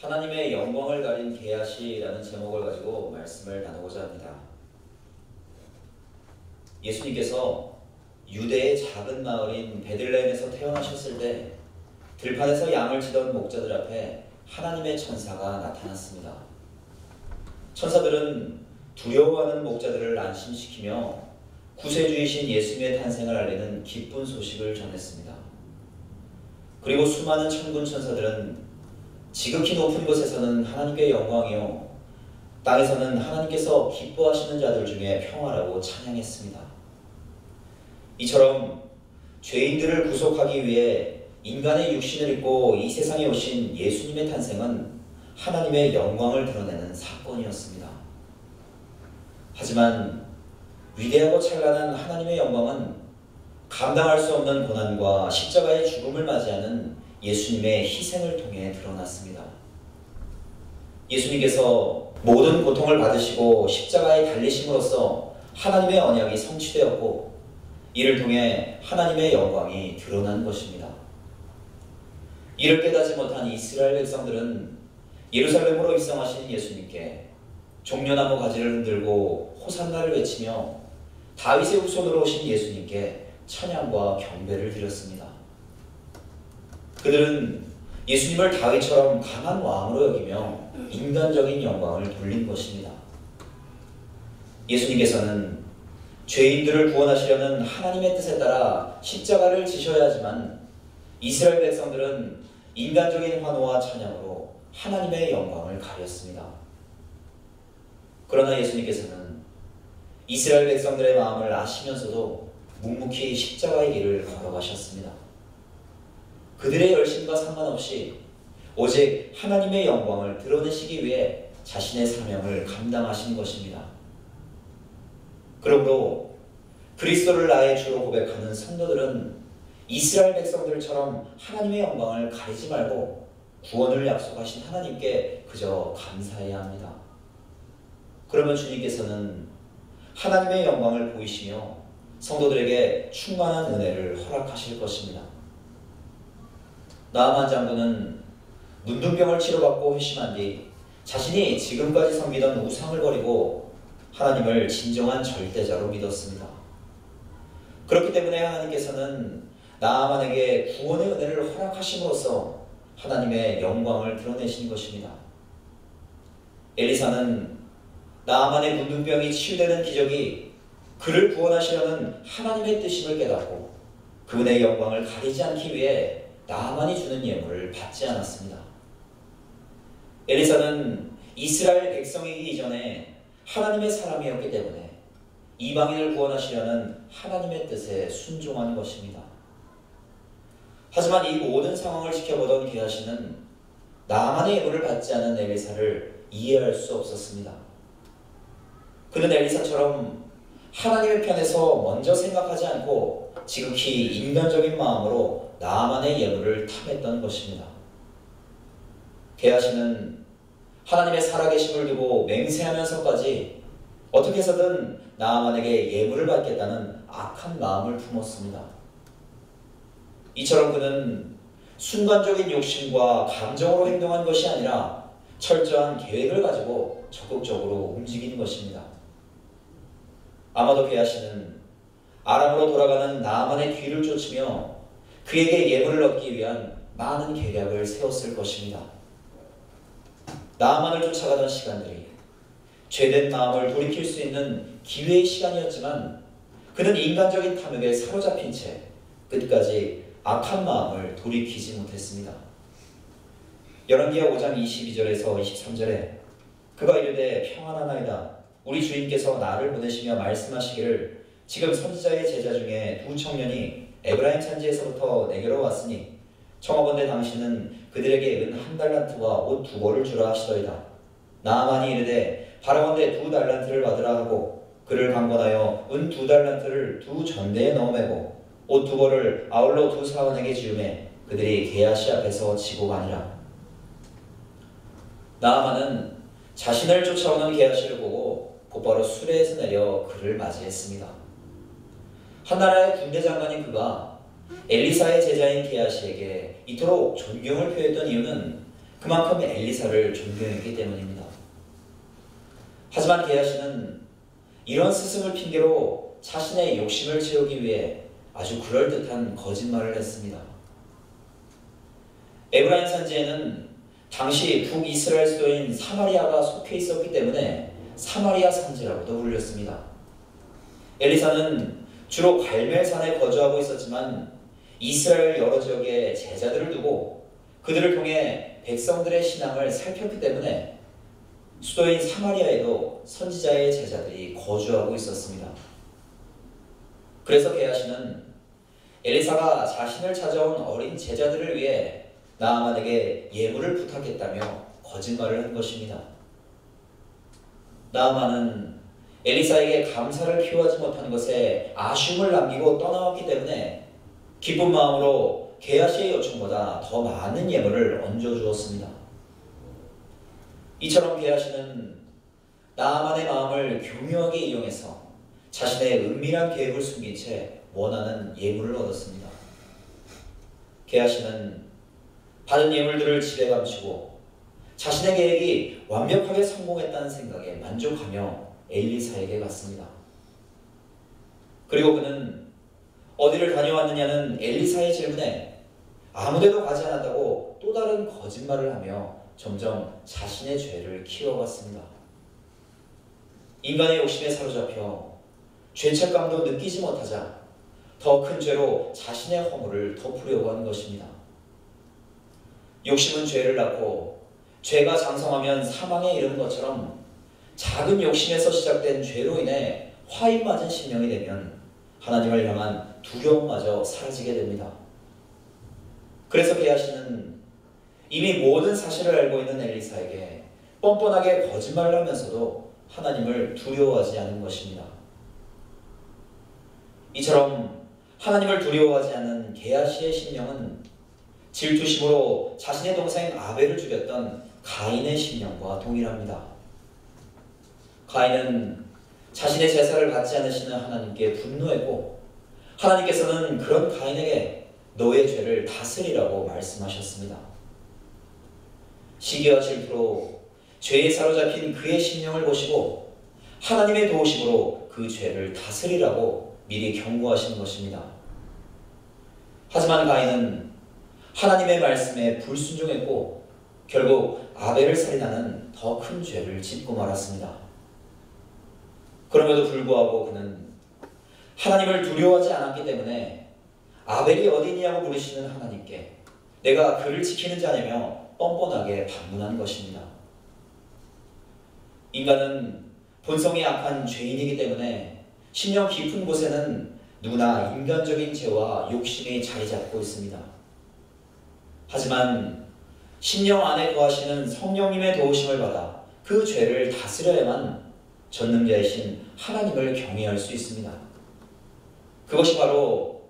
하나님의 영광을 가린 게하시라는 제목을 가지고 말씀을 나누고자 합니다. 예수님께서 유대의 작은 마을인 베들레헴에서 태어나셨을 때 들판에서 양을 치던 목자들 앞에 하나님의 천사가 나타났습니다. 천사들은 두려워하는 목자들을 안심시키며 구세주이신 예수님의 탄생을 알리는 기쁜 소식을 전했습니다. 그리고 수많은 천군 천사들은 지극히 높은 곳에서는 하나님께 영광이요 땅에서는 하나님께서 기뻐하시는 자들 중에 평화라고 찬양했습니다. 이처럼 죄인들을 구속하기 위해 인간의 육신을 입고 이 세상에 오신 예수님의 탄생은 하나님의 영광을 드러내는 사건이었습니다. 하지만 위대하고 찬란한 하나님의 영광은 감당할 수 없는 고난과 십자가의 죽음을 맞이하는 예수님의 희생을 통해 드러났습니다. 예수님께서 모든 고통을 받으시고 십자가에 달리심으로써 하나님의 언약이 성취되었고 이를 통해 하나님의 영광이 드러난 것입니다. 이를 깨닫지 못한 이스라엘 백성들은 예루살렘으로 입성하신 예수님께 종려나무 가지를 흔들고 호산나를 외치며 다윗의 후손으로 오신 예수님께 찬양과 경배를 드렸습니다. 그들은 예수님을 다윗처럼 강한 왕으로 여기며 인간적인 영광을 돌린 것입니다. 예수님께서는 죄인들을 구원하시려는 하나님의 뜻에 따라 십자가를 지셔야 하지만 이스라엘 백성들은 인간적인 환호와 찬양으로 하나님의 영광을 가렸습니다. 그러나 예수님께서는 이스라엘 백성들의 마음을 아시면서도 묵묵히 십자가의 길을 걸어가셨습니다. 그들의 열심과 상관없이 오직 하나님의 영광을 드러내시기 위해 자신의 사명을 감당하신 것입니다. 그러므로 그리스도를 나의 주로 고백하는 성도들은 이스라엘 백성들처럼 하나님의 영광을 가리지 말고 구원을 약속하신 하나님께 그저 감사해야 합니다. 그러면 주님께서는 하나님의 영광을 보이시며 성도들에게 충만한 은혜를 허락하실 것입니다. 나아만 장군은 문둥병을 치료받고 회심한 뒤 자신이 지금까지 섬기던 우상을 버리고 하나님을 진정한 절대자로 믿었습니다. 그렇기 때문에 하나님께서는 나아만에게 구원의 은혜를 허락하심으로써 하나님의 영광을 드러내신 것입니다. 엘리사는 나아만의 문둥병이 치유되는 기적이 그를 구원하시려는 하나님의 뜻임을 깨닫고 그분의 영광을 가리지 않기 위해 나아만이 주는 예물을 받지 않았습니다. 엘리사는 이스라엘 백성이기 이전에 하나님의 사람이었기 때문에 이방인을 구원하시려는 하나님의 뜻에 순종한 것입니다. 하지만 이 모든 상황을 지켜보던 게하시는 나아만의 예물을 받지 않은 엘리사를 이해할 수 없었습니다. 그는 엘리사처럼 하나님의 편에서 먼저 생각하지 않고 지극히 인간적인 마음으로 나아만의 예물을 탐했던 것입니다. 게하시는 하나님의 살아계심을 두고 맹세하면서까지 어떻게 해서든 나아만에게 예물을 받겠다는 악한 마음을 품었습니다. 이처럼 그는 순간적인 욕심과 감정으로 행동한 것이 아니라 철저한 계획을 가지고 적극적으로 움직인 것입니다. 아마도 게하시는 아람으로 돌아가는 나아만의 뒤를 쫓으며 그에게 예물을 얻기 위한 많은 계략을 세웠을 것입니다. 나아만을 쫓아가던 시간들이 죄된 마음을 돌이킬 수 있는 기회의 시간이었지만 그는 인간적인 탐욕에 사로잡힌 채 끝까지 악한 마음을 돌이키지 못했습니다. 열왕기하 5장 22절에서 23절에 그가 이르되 평안하나이다. 우리 주인께서 나를 보내시며 말씀하시기를 지금 선지자의 제자 중에 두 청년이 에브라임 산지에서부터 내게로 왔으니 청하건대 당신은 그들에게 은 1달란트와 옷 2벌을 주라 하시더이다. 나아만이 이르되 바라건대 2달란트를 받으라 하고 그를 강권하여 은 2달란트를 2전대에 넣어 매고 옷 2벌을 아울러 2사원에게 지우매 그들이 게하시 앞에서 지고 가니라. 나아만은 자신을 쫓아오는 게하시를 보고 곧바로 수레에서 내려 그를 맞이했습니다. 한나라의 군대 장관인 그가 엘리사의 제자인 게하시에게 이토록 존경을 표했던 이유는 그만큼 엘리사를 존경했기 때문입니다. 하지만 게하시는 이런 스승을 핑계로 자신의 욕심을 채우기 위해 아주 그럴듯한 거짓말을 했습니다. 에브라임 산지에는 당시 북이스라엘 수도인 사마리아가 속해 있었기 때문에 사마리아 산지라고도 불렸습니다. 엘리사는 주로 갈멜산에 거주하고 있었지만 이스라엘 여러 지역에 제자들을 두고 그들을 통해 백성들의 신앙을 살폈기 때문에 수도인 사마리아에도 선지자의 제자들이 거주하고 있었습니다. 그래서 게하시는 엘리사가 자신을 찾아온 어린 제자들을 위해 나아만에게 예물을 부탁했다며 거짓말을 한 것입니다. 나아만은 엘리사에게 감사를 표하지 못한 것에 아쉬움을 남기고 떠나왔기 때문에 기쁜 마음으로 게하시의 요청보다 더 많은 예물을 얹어주었습니다. 이처럼 게하시는 나아만의 마음을 교묘하게 이용해서 자신의 은밀한 계획을 숨긴 채 원하는 예물을 얻었습니다. 게하시는 받은 예물들을 집에 감추고 자신의 계획이 완벽하게 성공했다는 생각에 만족하며 엘리사에게 갔습니다. 그리고 그는 어디를 다녀왔느냐는 엘리사의 질문에 아무데도 가지 않았다고 또 다른 거짓말을 하며 점점 자신의 죄를 키워갔습니다. 인간의 욕심에 사로잡혀 죄책감도 느끼지 못하자 더 큰 죄로 자신의 허물을 덮으려고 하는 것입니다. 욕심은 죄를 낳고 죄가 장성하면 사망에 이르는 것처럼 작은 욕심에서 시작된 죄로 인해 화인 맞은 심령이 되면 하나님을 향한 두려움마저 사라지게 됩니다. 그래서 게하시는 이미 모든 사실을 알고 있는 엘리사에게 뻔뻔하게 거짓말을 하면서도 하나님을 두려워하지 않은 것입니다. 이처럼 하나님을 두려워하지 않는 게하시의 심령은 질투심으로 자신의 동생 아벨을 죽였던 가인의 심령과 동일합니다. 가인은 자신의 제사를 받지 않으시는 하나님께 분노했고 하나님께서는 그런 가인에게 너의 죄를 다스리라고 말씀하셨습니다. 시기와 질투로 죄에 사로잡힌 그의 심령을 보시고 하나님의 도우심으로 그 죄를 다스리라고 미리 경고하시는 것입니다. 하지만 가인은 하나님의 말씀에 불순종했고 결국 아벨을 살인하는 더 큰 죄를 짓고 말았습니다. 그럼에도 불구하고 그는 하나님을 두려워하지 않았기 때문에 아벨이 어디 있냐고 물으시는 하나님께 내가 그를 지키는 자냐며 뻔뻔하게 반문한 것입니다. 인간은 본성이 악한 죄인이기 때문에 심령 깊은 곳에는 누구나 인간적인 죄와 욕심이 자리 잡고 있습니다. 하지만 심령 안에 거하시는 성령님의 도우심을 받아 그 죄를 다스려야만 전능자이신 하나님을 경외할 수 있습니다. 그것이 바로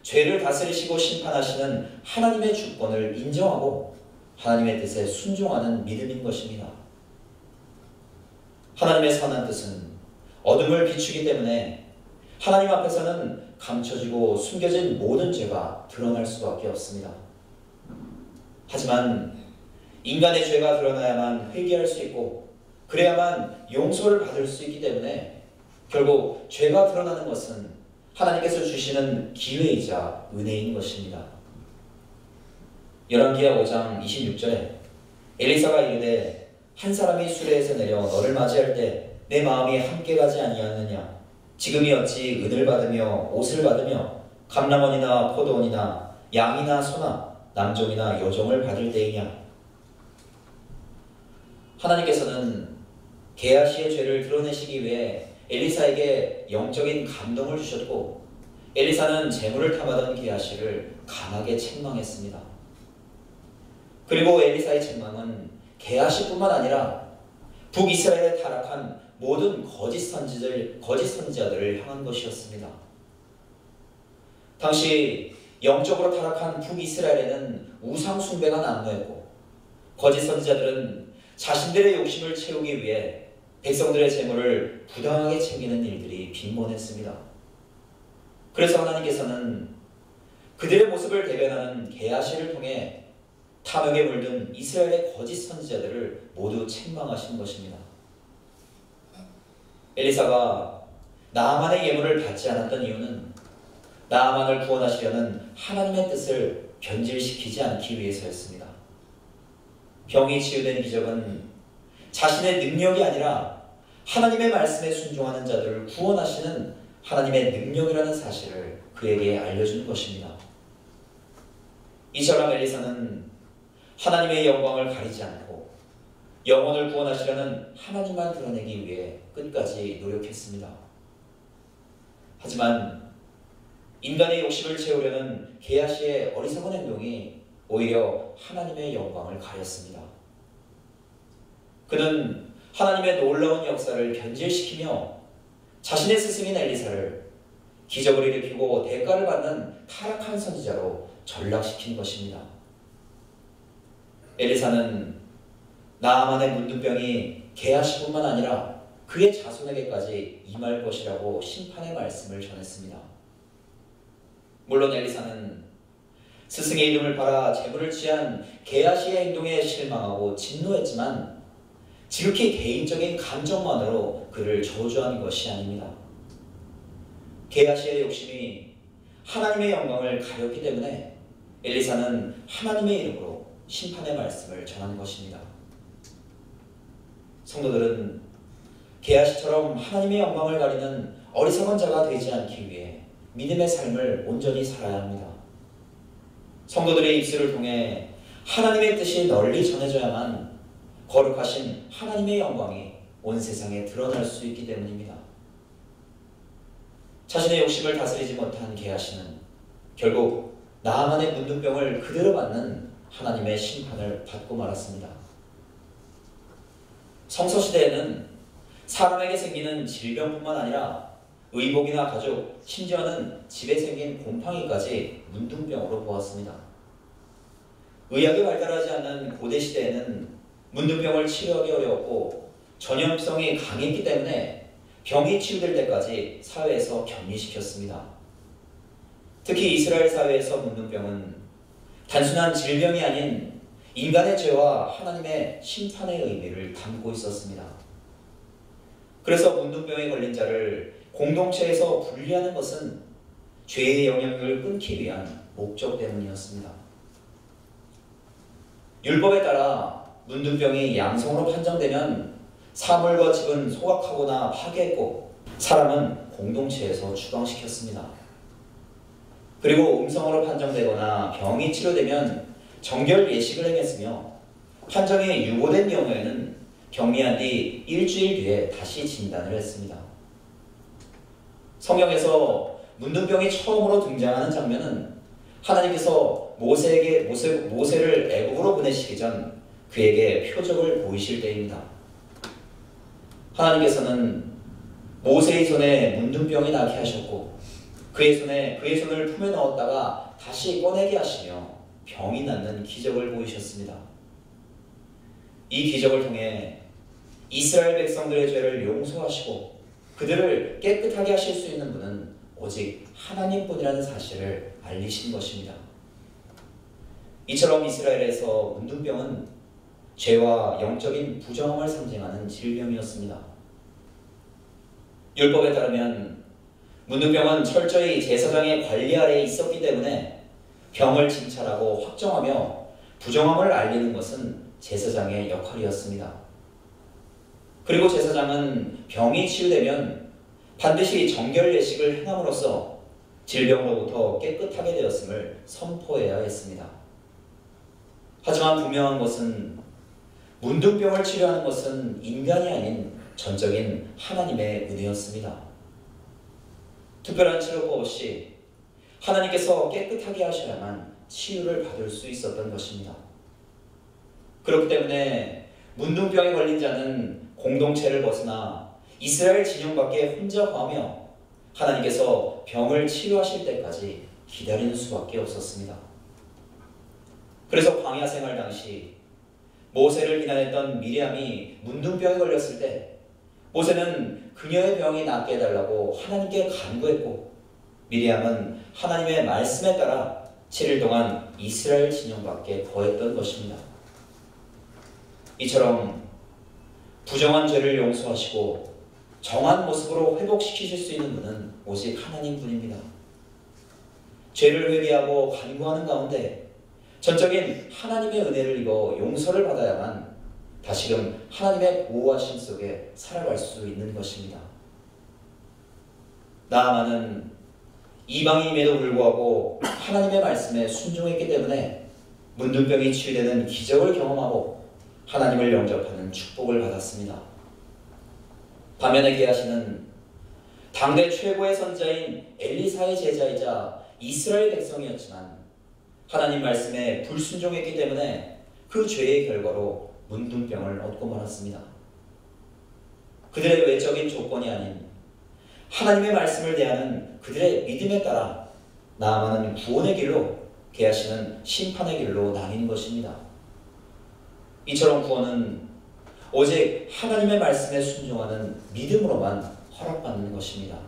죄를 다스리시고 심판하시는 하나님의 주권을 인정하고 하나님의 뜻에 순종하는 믿음인 것입니다. 하나님의 선한 뜻은 어둠을 비추기 때문에 하나님 앞에서는 감춰지고 숨겨진 모든 죄가 드러날 수밖에 없습니다. 하지만 인간의 죄가 드러나야만 회개할 수 있고 그래야만 용서를 받을 수 있기 때문에 결국 죄가 드러나는 것은 하나님께서 주시는 기회이자 은혜인 것입니다. 열왕기하 5장 26절에 엘리사가 이르되 한 사람이 수레에서 내려 너를 맞이할 때 내 마음이 함께 가지 아니하느냐 지금이 어찌 은을 받으며 옷을 받으며 감람원이나 포도원이나 양이나 소나 남종이나 여종을 받을 때이냐. 하나님께서는 게하시의 죄를 드러내시기 위해 엘리사에게 영적인 감동을 주셨고 엘리사는 재물을 탐하던 게하시를 강하게 책망했습니다. 그리고 엘리사의 책망은 게하시뿐만 아니라 북이스라엘에 타락한 모든 거짓 선지자들을 향한 것이었습니다. 당시 영적으로 타락한 북이스라엘에는 우상 숭배가 난무했고 거짓 선지자들은 자신들의 욕심을 채우기 위해 백성들의 재물을 부당하게 챙기는 일들이 빈번했습니다. 그래서 하나님께서는 그들의 모습을 대변하는 게하시를 통해 탐욕에 물든 이스라엘의 거짓 선지자들을 모두 책망하신 것입니다. 엘리사가 나아만의 예물을 받지 않았던 이유는 나아만을 구원하시려는 하나님의 뜻을 변질시키지 않기 위해서였습니다. 병이 치유된 기적은 자신의 능력이 아니라 하나님의 말씀에 순종하는 자들을 구원하시는 하나님의 능력이라는 사실을 그에게 알려주는 것입니다. 이처럼 엘리사는 하나님의 영광을 가리지 않고 영혼을 구원하시려는 하나님만 드러내기 위해 끝까지 노력했습니다. 하지만 인간의 욕심을 채우려는 게하시의 어리석은 행동이 오히려 하나님의 영광을 가렸습니다. 그는 하나님의 놀라운 역사를 변질시키며 자신의 스승인 엘리사를 기적을 일으키고 대가를 받는 타락한 선지자로 전락시킨 것입니다. 엘리사는 나아만의 문둥병이 게하시뿐만 아니라 그의 자손에게까지 임할 것이라고 심판의 말씀을 전했습니다. 물론 엘리사는 스승의 이름을 팔아 재물을 취한 게하시의 행동에 실망하고 진노했지만 지극히 개인적인 감정만으로 그를 저주한 것이 아닙니다. 게하시의 욕심이 하나님의 영광을 가렸기 때문에 엘리사는 하나님의 이름으로 심판의 말씀을 전한 것입니다. 성도들은 게하시처럼 하나님의 영광을 가리는 어리석은 자가 되지 않기 위해 믿음의 삶을 온전히 살아야 합니다. 성도들의 입술을 통해 하나님의 뜻이 널리 전해져야만 거룩하신 하나님의 영광이 온 세상에 드러날 수 있기 때문입니다. 자신의 욕심을 다스리지 못한 게하시는 결국 나아만의 문둥병을 그대로 받는 하나님의 심판을 받고 말았습니다. 성서시대에는 사람에게 생기는 질병뿐만 아니라 의복이나 가죽, 심지어는 집에 생긴 곰팡이까지 문둥병으로 보았습니다. 의학이 발달하지 않는 고대시대에는 문둥병을 치료하기 어려웠고 전염성이 강했기 때문에 병이 치유될 때까지 사회에서 격리시켰습니다. 특히 이스라엘 사회에서 문둥병은 단순한 질병이 아닌 인간의 죄와 하나님의 심판의 의미를 담고 있었습니다. 그래서 문둥병에 걸린 자를 공동체에서 분리하는 것은 죄의 영향력을 끊기 위한 목적 때문이었습니다. 율법에 따라 문둥병이 양성으로 판정되면 사물과 집은 소각하거나 파괴했고 사람은 공동체에서 추방시켰습니다. 그리고 음성으로 판정되거나 병이 치료되면 정결 예식을 행했으며 판정이 유고된 경우에는 격리한 뒤 일주일 뒤에 다시 진단을 했습니다. 성경에서 문둥병이 처음으로 등장하는 장면은 하나님께서 모세를 애국으로 보내시기 전 그에게 표적을 보이실 때입니다. 하나님께서는 모세의 손에 문둥병이 나게 하셨고 그의 손을 품에 넣었다가 다시 꺼내게 하시며 병이 낫는 기적을 보이셨습니다. 이 기적을 통해 이스라엘 백성들의 죄를 용서하시고 그들을 깨끗하게 하실 수 있는 분은 오직 하나님뿐이라는 사실을 알리신 것입니다. 이처럼 이스라엘에서 문둥병은 죄와 영적인 부정함을 상징하는 질병이었습니다. 율법에 따르면 문둥병은 철저히 제사장의 관리 아래에 있었기 때문에 병을 진찰하고 확정하며 부정함을 알리는 것은 제사장의 역할이었습니다. 그리고 제사장은 병이 치유되면 반드시 정결 예식을 행함으로써 질병으로부터 깨끗하게 되었음을 선포해야 했습니다. 하지만 분명한 것은 문둥병을 치료하는 것은 인간이 아닌 전적인 하나님의 은혜였습니다. 특별한 치료법 없이 하나님께서 깨끗하게 하셔야만 치유를 받을 수 있었던 것입니다. 그렇기 때문에 문둥병에 걸린 자는 공동체를 벗어나 이스라엘 진영 밖에 혼자 거하며 하나님께서 병을 치료하실 때까지 기다리는 수밖에 없었습니다. 그래서 광야 생활 당시 모세를 비난했던 미리암이 문둥병에 걸렸을 때 모세는 그녀의 병이 낫게 해달라고 하나님께 간구했고 미리암은 하나님의 말씀에 따라 7일 동안 이스라엘 진영밖에 거했던 것입니다. 이처럼 부정한 죄를 용서하시고 정한 모습으로 회복시키실 수 있는 분은 오직 하나님 분입니다. 죄를 회개하고 간구하는 가운데 전적인 하나님의 은혜를 입어 용서를 받아야만 다시금 하나님의 보호하심 속에 살아갈 수 있는 것입니다. 나아만은 이방인임에도 불구하고 하나님의 말씀에 순종했기 때문에 문둥병이 치유되는 기적을 경험하고 하나님을 영접하는 축복을 받았습니다. 반면에 게하시는 당대 최고의 선자인 엘리사의 제자이자 이스라엘 백성이었지만 하나님 말씀에 불순종했기 때문에 그 죄의 결과로 문둥병을 얻고 말았습니다. 그들의 외적인 조건이 아닌 하나님의 말씀을 대하는 그들의 믿음에 따라 나아만은 구원의 길로, 게하시는 심판의 길로 나뉜 것입니다. 이처럼 구원은 오직 하나님의 말씀에 순종하는 믿음으로만 허락받는 것입니다.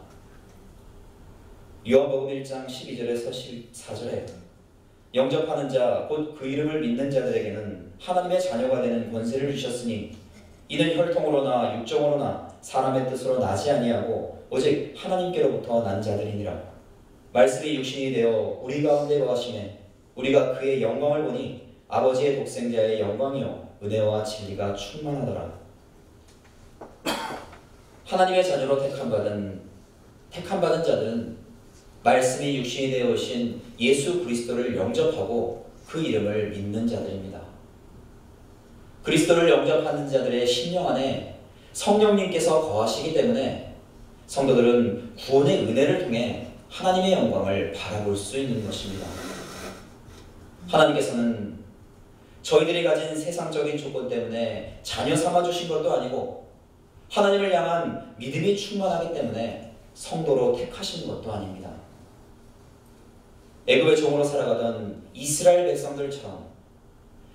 요한복음 1장 12절에서 14절에 영접하는 자, 곧 그 이름을 믿는 자들에게는 하나님의 자녀가 되는 권세를 주셨으니 이는 혈통으로나 육정으로나 사람의 뜻으로 나지 아니하고 오직 하나님께로부터 난 자들이니라. 말씀이 육신이 되어 우리 가운데 거하시매 우리가 그의 영광을 보니 아버지의 독생자의 영광이요 은혜와 진리가 충만하더라. 하나님의 자녀로 택함받은 자들은 말씀이 육신이 되어 오신 예수 그리스도를 영접하고 그 이름을 믿는 자들입니다. 그리스도를 영접하는 자들의 심령 안에 성령님께서 거하시기 때문에 성도들은 구원의 은혜를 통해 하나님의 영광을 바라볼 수 있는 것입니다. 하나님께서는 저희들이 가진 세상적인 조건 때문에 자녀 삼아주신 것도 아니고 하나님을 향한 믿음이 충만하기 때문에 성도로 택하신 것도 아닙니다. 애굽의 종으로 살아가던 이스라엘 백성들처럼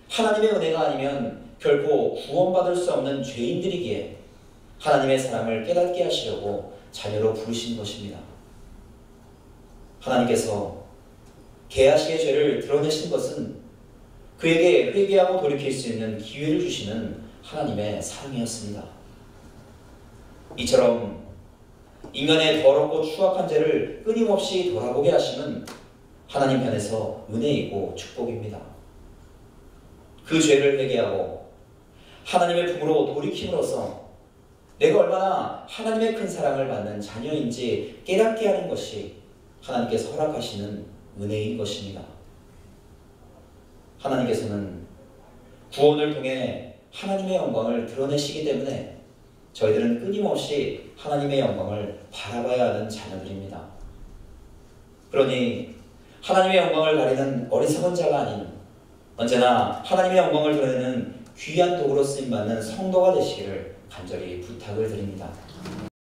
하나님의 은혜가 아니면 결코 구원받을 수 없는 죄인들이기에 하나님의 사랑을 깨닫게 하시려고 자녀로 부르신 것입니다. 하나님께서 게하시의 죄를 드러내신 것은 그에게 회개하고 돌이킬 수 있는 기회를 주시는 하나님의 사랑이었습니다. 이처럼 인간의 더럽고 추악한 죄를 끊임없이 돌아보게 하심은 하나님 편에서 은혜이고 축복입니다. 그 죄를 회개하고 하나님의 품으로 돌이킴으로써 내가 얼마나 하나님의 큰 사랑을 받는 자녀인지 깨닫게 하는 것이 하나님께서 허락하시는 은혜인 것입니다. 하나님께서는 구원을 통해 하나님의 영광을 드러내시기 때문에 저희들은 끊임없이 하나님의 영광을 바라봐야 하는 자녀들입니다. 그러니 하나님의 영광을 가리는 어리석은 자가 아닌 언제나 하나님의 영광을 드러내는 귀한 도구로 쓰임받는 성도가 되시기를 간절히 부탁을 드립니다.